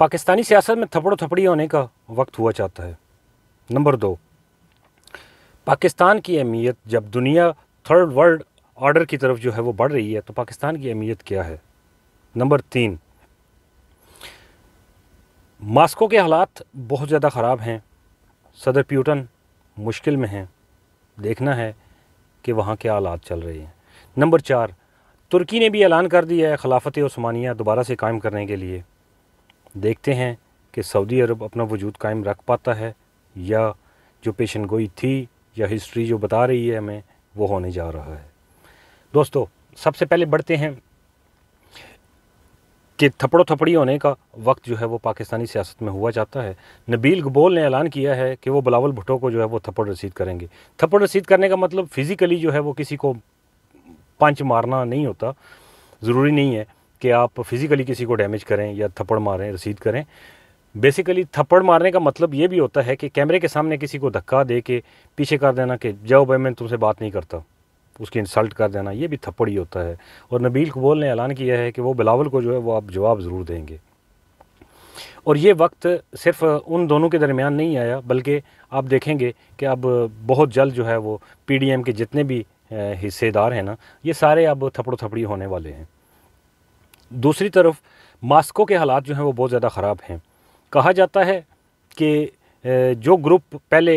पाकिस्तानी सियासत में थप्पड़ो थपड़ी होने का वक्त हुआ चाहता है। नंबर 2, पाकिस्तान की अहमियत जब दुनिया थर्ड वर्ल्ड ऑर्डर की तरफ जो है वो बढ़ रही है तो पाकिस्तान की अहमियत क्या है। नंबर 3, मास्को के हालात बहुत ज़्यादा ख़राब हैं, सदर प्यूटन मुश्किल में हैं, देखना है कि वहाँ के हालात चल रहे हैं। नंबर 4, तुर्की ने भी ऐलान कर दिया है खिलाफत उस्मानिया दोबारा से कायम करने के लिए। देखते हैं कि सऊदी अरब अपना वजूद कायम रख पाता है या जो पेशन गोई थी या हिस्ट्री जो बता रही है हमें वो होने जा रहा है। दोस्तों, सबसे पहले बढ़ते हैं कि थप्पड़ो थपड़ी होने का वक्त जो है वो पाकिस्तानी सियासत में हुआ जाता है। नबील गबोल ने ऐलान किया है कि वो बिलावल भुट्टो को जो है वो थप्पड़ रसीद करेंगे। थप्पड़ रसीद करने का मतलब फ़िज़िकली जो है वो किसी को पंच मारना नहीं होता। ज़रूरी नहीं है कि आप फिज़िकली किसी को डैमेज करें या थप्पड़ मारें, रसीद करें। बेसिकली थप्पड़ मारने का मतलब ये भी होता है कि कैमरे के सामने किसी को धक्का दे के पीछे कर देना कि जाओ भाई मैं तुमसे बात नहीं करता, उसकी इंसल्ट कर देना, ये भी थप्पड़ ही होता है। और नबील कबूल ने ऐलान किया है कि वो बिलावल को जो है वो आप जवाब ज़रूर देंगे। और ये वक्त सिर्फ उन दोनों के दरमियान नहीं आया, बल्कि आप देखेंगे कि अब बहुत जल्द जो है वो PDM के जितने भी हिस्सेदार हैं ना, ये सारे अब थप्पड़ो थपड़ी होने वाले हैं। दूसरी तरफ मास्को के हालात जो हैं वो बहुत ज़्यादा ख़राब हैं। कहा जाता है कि जो ग्रुप पहले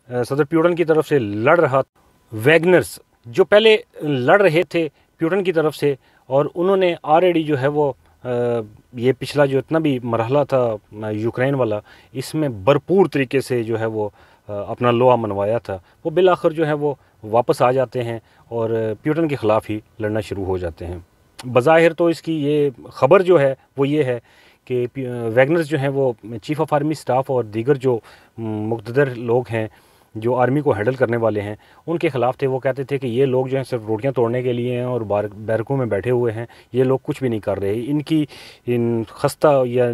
सदर प्यूटन की तरफ से लड़ रहा, वैगनर्स जो पहले लड़ रहे थे प्यूटन की तरफ से, और उन्होंने ऑलरेडी जो है वो ये पिछला जो इतना भी मरहला था यूक्रेन वाला, इसमें भरपूर तरीके से जो है वो अपना लोहा मनवाया था, वो बिलाखिर जो है वो वापस आ जाते हैं और प्यूटन के ख़िलाफ़ ही लड़ना शुरू हो जाते हैं। बज़ाहिर तो इसकी ये ख़बर जो है वो ये है कि वैगनर्स जो हैं वो चीफ़ ऑफ आर्मी स्टाफ और दीगर जो मुक़्तदर लोग हैं जो आर्मी को हैंडल करने वाले हैं उनके ख़िलाफ़ थे। वो कहते थे कि ये लोग जो हैं सिर्फ रोटियां तोड़ने के लिए हैं और बैरकों में बैठे हुए हैं, ये लोग कुछ भी नहीं कर रहे। इनकी खस्ता या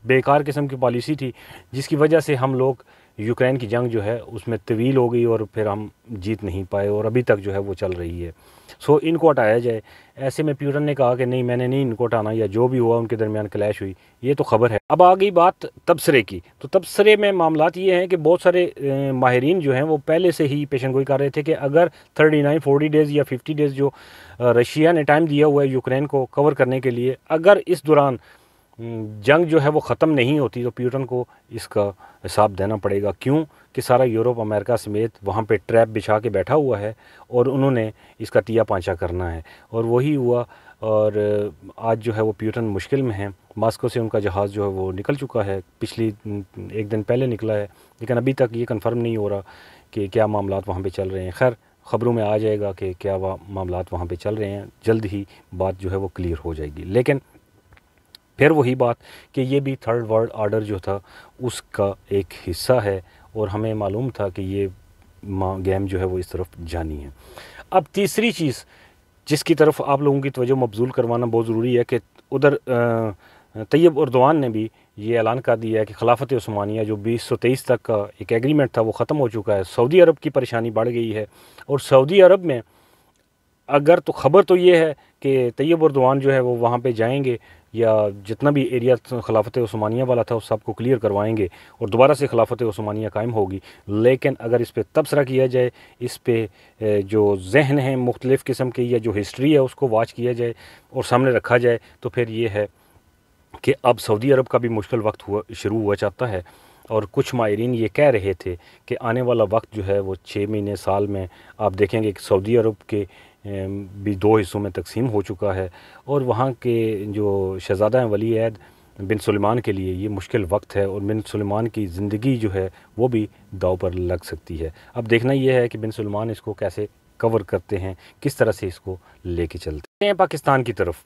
बेकार किस्म की पॉलिसी थी जिसकी वजह से हम लोग यूक्रेन की जंग जो है उसमें तवील हो गई और फिर हम जीत नहीं पाए और अभी तक जो है वो चल रही है। सो इनको हटाया जाए। ऐसे में प्यूटन ने कहा कि नहीं, मैंने नहीं इनको हटाना, या जो भी हुआ उनके दरमियान क्लैश हुई, ये तो ख़बर है। अब आ गई बात तबसरे की। तो तबसरे में मामलात ये हैं कि बहुत सारे माहिरीन जो हैं वो पहले से ही पेशन गोई कर रहे थे कि अगर 39-40 डेज़ या 50 डेज़ जो रशिया ने टाइम दिया हुआ है यूक्रेन को कवर करने के लिए, अगर इस दौरान जंग जो है वो ख़त्म नहीं होती तो प्यूटन को इसका हिसाब देना पड़ेगा। क्यों कि सारा यूरोप अमेरिका समेत वहाँ पे ट्रैप बिछा के बैठा हुआ है और उन्होंने इसका तिया पांचा करना है, और वही हुआ। और आज जो है वो प्यूटन मुश्किल में है। मास्को से उनका जहाज़ जो है वो निकल चुका है, पिछली एक दिन पहले निकला है, लेकिन अभी तक ये कंफर्म नहीं हो रहा कि क्या मामलात वहाँ पे चल रहे हैं। खैर, ख़बरों में आ जाएगा कि क्या मामलात वहाँ पे चल रहे हैं, जल्द ही बात जो है वो क्लियर हो जाएगी। लेकिन फिर वही बात कि ये भी थर्ड वर्ल्ड ऑर्डर जो था उसका एक हिस्सा है और हमें मालूम था कि ये गेम जो है वो इस तरफ जानी है। अब तीसरी चीज़ जिसकी तरफ आप लोगों की तवज्जो मबजूल करवाना बहुत ज़रूरी है कि उधर तैयब उर्दवान ने भी ये ऐलान कर दिया है कि खिलाफत उस्मानिया जो 2023 तक का एक एग्रीमेंट था वो ख़त्म हो चुका है। सऊदी अरब की परेशानी बढ़ गई है और सऊदी अरब में अगर तो ख़बर तो ये है कि तैयब उर्दवान जो है वो वहाँ पे जाएंगे या जितना भी एरिया खिलाफत उस्मानिया वाला था उस सबको क्लियर करवाएंगे और दोबारा से खिलाफत उस्मानिया कायम होगी। लेकिन अगर इस पर तबसरा किया जाए, इस पर जो जहन हैं मुख्तलिफ़ किस्म की या जो हिस्ट्री है उसको वाच किया जाए और सामने रखा जाए, तो फिर ये है कि अब सऊदी अरब का भी मुश्किल वक्त शुरू हुआ चाहता है। और कुछ माहिरीन ये कह रहे थे कि आने वाला वक्त जो है वो 6 महीने साल में आप देखेंगे कि सऊदी अरब के भी 2 हिस्सों में तकसीम हो चुका है और वहाँ के जो शहज़ादा हैं वली अहद बिन सुलेमान के लिए ये मुश्किल वक्त है और बिन सुलेमान की ज़िंदगी जो है वो भी दाव पर लग सकती है। अब देखना ये है कि बिन सुलेमान इसको कैसे कवर करते हैं, किस तरह से इसको लेके चलते हैं पाकिस्तान की तरफ।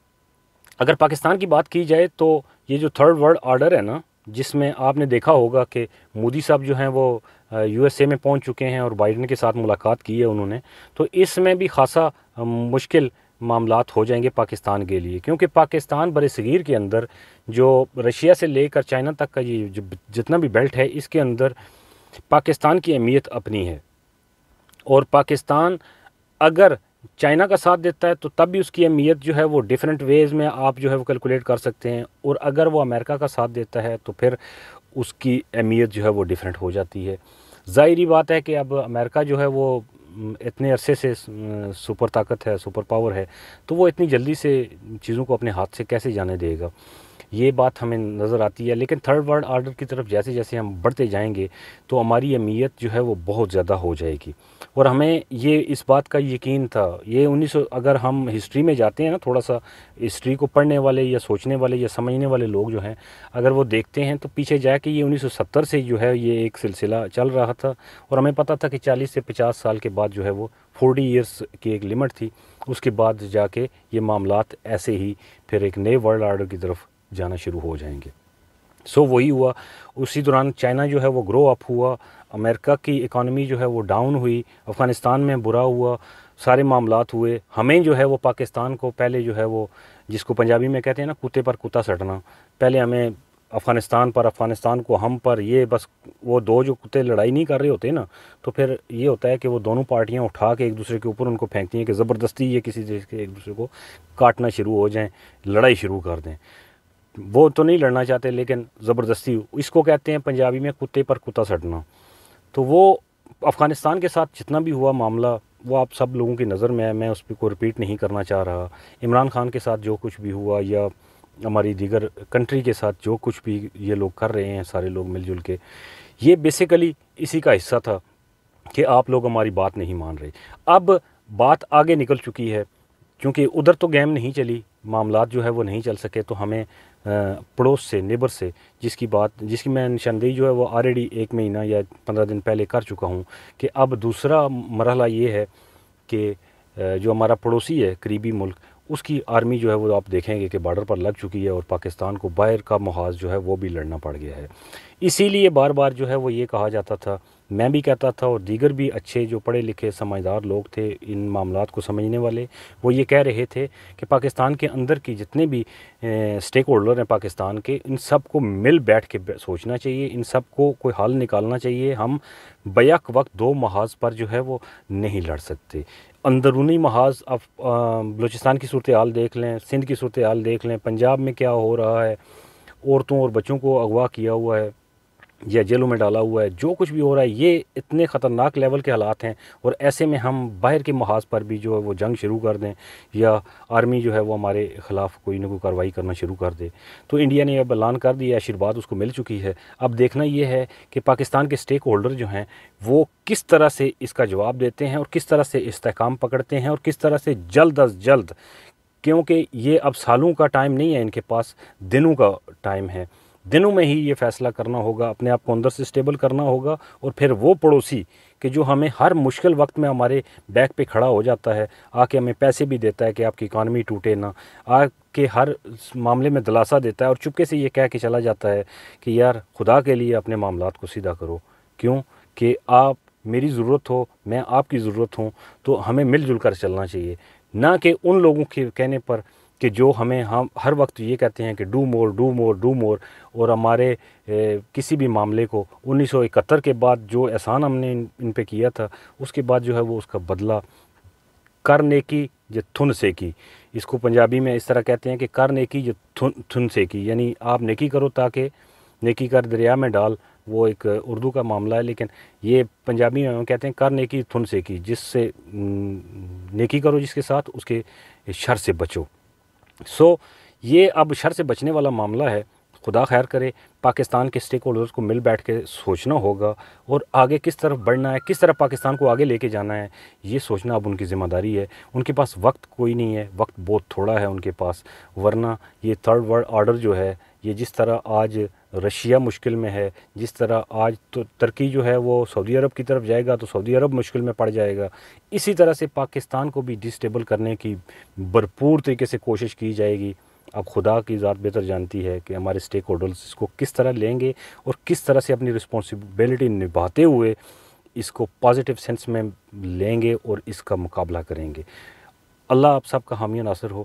अगर पाकिस्तान की बात की जाए तो ये जो थर्ड वर्ल्ड ऑर्डर है ना, जिसमें आपने देखा होगा कि मोदी साहब जो हैं वो USA में पहुंच चुके हैं और बाइडन के साथ मुलाकात की है उन्होंने, तो इसमें भी खासा मुश्किल मामलात हो जाएंगे पाकिस्तान के लिए, क्योंकि पाकिस्तान बरसगीर के अंदर जो रशिया से लेकर चाइना तक का ये जितना भी बेल्ट है इसके अंदर पाकिस्तान की अहमियत अपनी है। और पाकिस्तान अगर चाइना का साथ देता है तो तब भी उसकी अहमियत जो है वो डिफरेंट वेज़ में आप जो है वो कैलकुलेट कर सकते हैं, और अगर वो अमेरिका का साथ देता है तो फिर उसकी अहमियत जो है वो डिफरेंट हो जाती है। ज़ाहिरी बात है कि अब अमेरिका जो है वो इतने अरसे से सुपर ताकत है, सुपर पावर है, तो वो इतनी जल्दी से चीज़ों को अपने हाथ से कैसे जाने देगा, ये बात हमें नज़र आती है। लेकिन थर्ड वर्ल्ड आर्डर की तरफ जैसे जैसे हम बढ़ते जाएंगे तो हमारी अहमियत जो है वो बहुत ज़्यादा हो जाएगी। और हमें ये इस बात का यकीन था, ये 1900 अगर हम हिस्ट्री में जाते हैं ना, थोड़ा सा हिस्ट्री को पढ़ने वाले या सोचने वाले या समझने वाले लोग जो हैं, अगर वो देखते हैं तो पीछे जाके ये 1970 से जो है ये एक सिलसिला चल रहा था, और हमें पता था कि 40 से 50 साल के बाद जो है वो 40 ईयर्स की एक लिमिट थी। उसके बाद जाके ये मामलात ऐसे ही फिर एक नए वर्ल्ड आर्डर की तरफ जाना शुरू हो जाएंगे। वही हुआ। उसी दौरान चाइना जो है वो ग्रो अप हुआ, अमेरिका की इकॉनमी जो है वो डाउन हुई, अफ़गानिस्तान में बुरा हुआ, सारे मामलात हुए। हमें जो है वो पाकिस्तान को पहले जो है वो, जिसको पंजाबी में कहते हैं ना कुत्ते पर कुत्ता सटना, पहले हमें अफ़गानिस्तान पर, अफ़गानिस्तान को हम पर, ये बस वो दो जो कुत्ते लड़ाई नहीं कर रहे होते ना, तो फिर ये होता है कि वो दोनों पार्टियां उठा के एक दूसरे के ऊपर उनको फेंकती हैं कि ज़बरदस्ती ये किसी देश के एक दूसरे को काटना शुरू हो जाएं, लड़ाई शुरू कर दें। वो तो नहीं लड़ना चाहते लेकिन ज़बरदस्ती, इसको कहते हैं पंजाबी में कुत्ते पर कुत्ता सटना। तो वो अफ़गानिस्तान के साथ जितना भी हुआ मामला वो आप सब लोगों की नज़र में है, मैं उस पर को रिपीट नहीं करना चाह रहा। इमरान खान के साथ जो कुछ भी हुआ या हमारी दीगर कंट्री के साथ जो कुछ भी ये लोग कर रहे हैं, सारे लोग मिलजुल के, ये बेसिकली इसी का हिस्सा था कि आप लोग हमारी बात नहीं मान रहे। अब बात आगे निकल चुकी है, क्योंकि उधर तो गेम नहीं चली, मामलात जो है वो नहीं चल सके, तो हमें पड़ोस से, नेबर से, जिसकी मैं निशानदेही जो है वो ऑलरेडी 1 महीना या 15 दिन पहले कर चुका हूँ, कि अब दूसरा मरहला ये है कि जो हमारा पड़ोसी है करीबी मुल्क, उसकी आर्मी जो है वो आप देखेंगे कि बॉर्डर पर लग चुकी है, और पाकिस्तान को बाहर का मुहाज जो है वो भी लड़ना पड़ गया है। इसीलिए बार बार जो है वो ये कहा जाता था, मैं भी कहता था और दीगर भी अच्छे जो पढ़े लिखे समझदार लोग थे इन मामलात को समझने वाले, वो ये कह रहे थे कि पाकिस्तान के अंदर की जितने भी स्टेक होल्डर हैं पाकिस्तान के, इन सब को मिल बैठ के सोचना चाहिए, इन सब को कोई हल निकालना चाहिए। हम बैक वक्त दो महाज पर जो है वो नहीं लड़ सकते। अंदरूनी महाज, अब बलूचिस्तान की सूरत हाल देख लें, सिंध की सूरत हाल देख लें, पंजाब में क्या हो रहा है, औरतों और बच्चों को अगवा किया हुआ है या जेलों में डाला हुआ है, जो कुछ भी हो रहा है, ये इतने ख़तरनाक लेवल के हालात हैं। और ऐसे में हम बाहर के महाज पर भी जो है वो जंग शुरू कर दें, या आर्मी जो है वो हमारे ख़िलाफ़ कोई ना कोई कार्रवाई करना शुरू कर दे, तो इंडिया ने अब ऐलान कर दिया, आशीर्वाद उसको मिल चुकी है। अब देखना ये है कि पाकिस्तान के स्टेक होल्डर जो हैं वो किस तरह से इसका जवाब देते हैं, और किस तरह से इस्तेहकाम पकड़ते हैं, और किस तरह से जल्द अज जल्द, क्योंकि ये अब सालों का टाइम नहीं है इनके पास, दिनों का टाइम है। दिनों में ही ये फ़ैसला करना होगा, अपने आप को अंदर से स्टेबल करना होगा, और फिर वो पड़ोसी कि जो हमें हर मुश्किल वक्त में हमारे बैक पे खड़ा हो जाता है, आके हमें पैसे भी देता है कि आपकी इकॉनमी टूटे ना, आके हर मामले में दिलासा देता है, और चुपके से ये कह के चला जाता है कि यार खुदा के लिए अपने मामलात को सीधा करो, क्यों कि आप मेरी ज़रूरत हो, मैं आपकी ज़रूरत हूँ, तो हमें मिलजुल कर चलना चाहिए, ना कि उन लोगों के कहने पर कि जो हमें हम हर वक्त ये कहते हैं कि do more do more do more, और हमारे किसी भी मामले को 1971 के बाद जो एहसान हमने इन पे किया था, उसके बाद जो है वो उसका बदला कर नेकी जो थुन से की, इसको पंजाबी में इस तरह कहते हैं कि कर नेकी जो थुन से की, यानी आप नेकी करो ताकि नेकी कर दरिया में डाल, वो एक उर्दू का मामला है, लेकिन ये पंजाबी में हम कहते हैं कर नेकी थुन से की, जिससे नेकी करो जिसके साथ, उसके शर से बचो। ये अब शर से बचने वाला मामला है। खुदा खैर करे, पाकिस्तान के स्टेक होल्डर्स को मिल बैठ के सोचना होगा, और आगे किस तरफ बढ़ना है, किस तरह पाकिस्तान को आगे लेके जाना है, ये सोचना अब उनकी ज़िम्मेदारी है। उनके पास वक्त कोई नहीं है, वक्त बहुत थोड़ा है उनके पास, वरना ये थर्ड वर्ल्ड ऑर्डर जो है, ये जिस तरह आज रशिया मुश्किल में है, जिस तरह आज तो तुर्की जो है वो सऊदी अरब की तरफ जाएगा तो सऊदी अरब मुश्किल में पड़ जाएगा, इसी तरह से पाकिस्तान को भी डिस्टेबल करने की भरपूर तरीके से कोशिश की जाएगी। अब खुदा की ज़ात बेहतर जानती है कि हमारे स्टेक होल्डर्स इसको किस तरह लेंगे, और किस तरह से अपनी रिस्पॉन्सिबिलिटी निभाते हुए इसको पॉजिटिव सेंस में लेंगे और इसका मुकाबला करेंगे। अल्लाह आप सबका हामी नासिर हो।